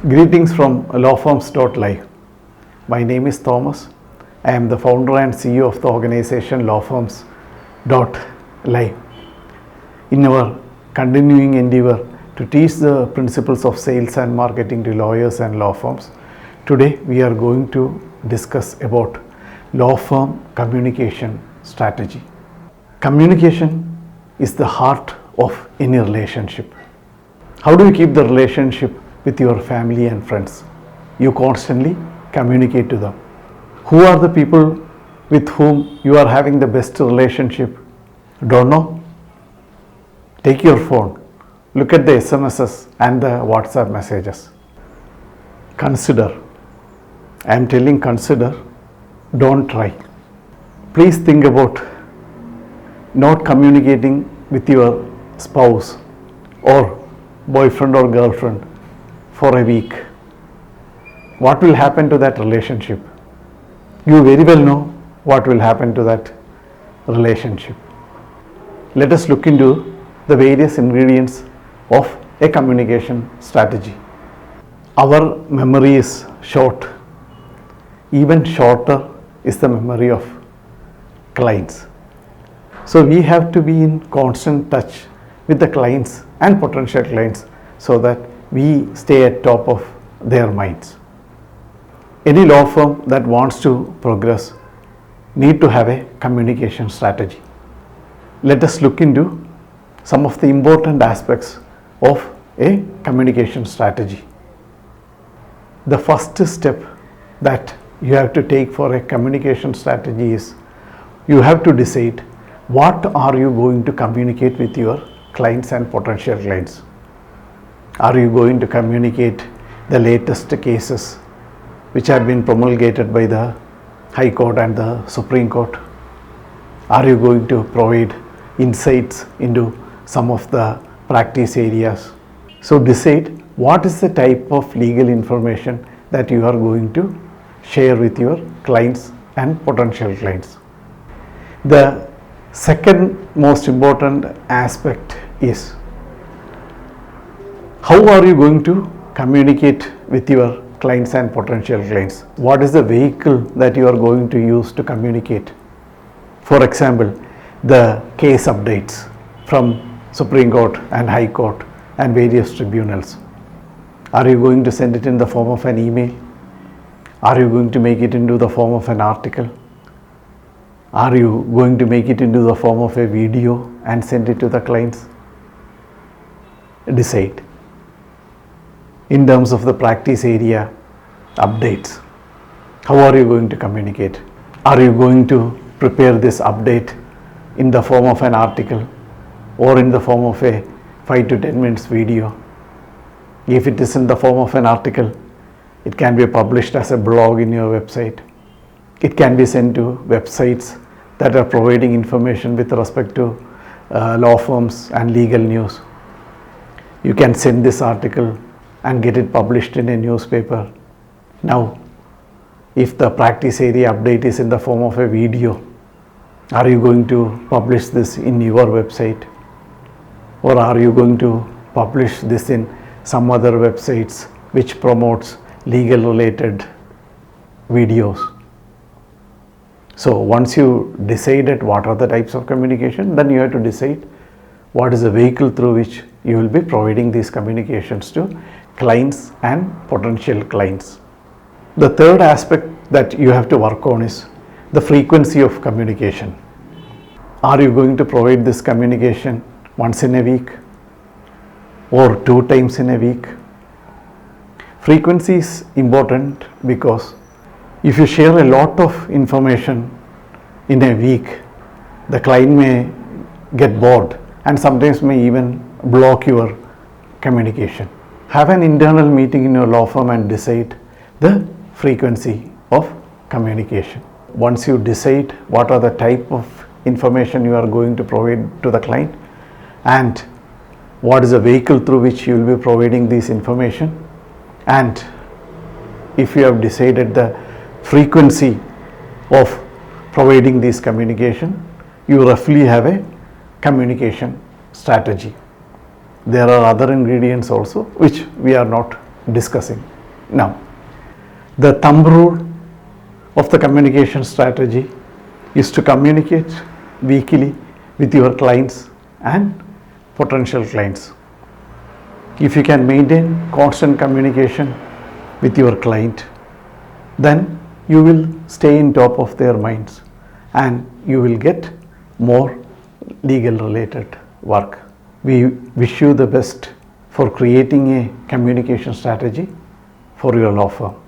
Greetings from lawfirms.live. My name is Thomas. I am the founder and CEO of the organization lawfirms.live. In our continuing endeavor to teach the principles of sales and marketing to lawyers and law firms, today we are going to discuss about law firm communication strategy. Communication is the heart of any relationship. How do you keep the relationship with your family and friends? You constantly communicate to them. Who are the people with whom you are having the best relationship? Don't know? Take your phone, look at the SMSs and the WhatsApp messages. Consider. I am telling consider, don't try. Please think about not communicating with your spouse or boyfriend or girlfriend for a week. What will happen to that relationship? You very well know what will happen to that relationship. Let us look into the various ingredients of a communication strategy. Our memory is short. Even shorter is the memory of clients. So we have to be in constant touch with the clients and potential clients so that we stay at top of their minds. Any law firm that wants to progress need to have a communication strategy. Let us look into some of the important aspects of a communication strategy. The first step that you have to take for a communication strategy is you have to decide what are you going to communicate with your clients and potential clients. Are you going to communicate the latest cases which have been promulgated by the High Court and the Supreme Court? Are you going to provide insights into some of the practice areas? So decide what is the type of legal information that you are going to share with your clients and potential clients. The second most important aspect is how are you going to communicate with your clients and potential clients? What is the vehicle that you are going to use to communicate? For example, the case updates from Supreme Court and High Court and various tribunals. Are you going to send it in the form of an email? Are you going to make it into the form of an article? Are you going to make it into the form of a video and send it to the clients? Decide. In terms of the practice area updates, how are you going to communicate? Are you going to prepare this update in the form of an article or in the form of a 5 to 10 minutes video? If it is in the form of an article, it can be published as a blog in your website. It can be sent to websites that are providing information with respect to law firms and legal news. You can send this article and get it published in a newspaper. Now, if the practice area update is in the form of a video, are you going to publish this in your website? Or are you going to publish this in some other websites which promotes legal related videos? So once you decided what are the types of communication, then you have to decide what is the vehicle through which you will be providing these communications to clients and potential clients. The third aspect that you have to work on is the frequency of communication. Are you going to provide this communication once in a week or 2 times in a week? Frequency is important because if you share a lot of information in a week, the client may get bored and sometimes may even block your communication. Have an internal meeting in your law firm and decide the frequency of communication. Once you decide what are the type of information you are going to provide to the client and what is the vehicle through which you will be providing this information, and if you have decided the frequency of providing this communication, you roughly have a communication strategy. There are other ingredients also which we are not discussing. Now, the thumb rule of the communication strategy is to communicate weekly with your clients and potential clients. If you can maintain constant communication with your client, then you will stay in top of their minds and you will get more legal related work. We wish you the best for creating a communication strategy for your law firm.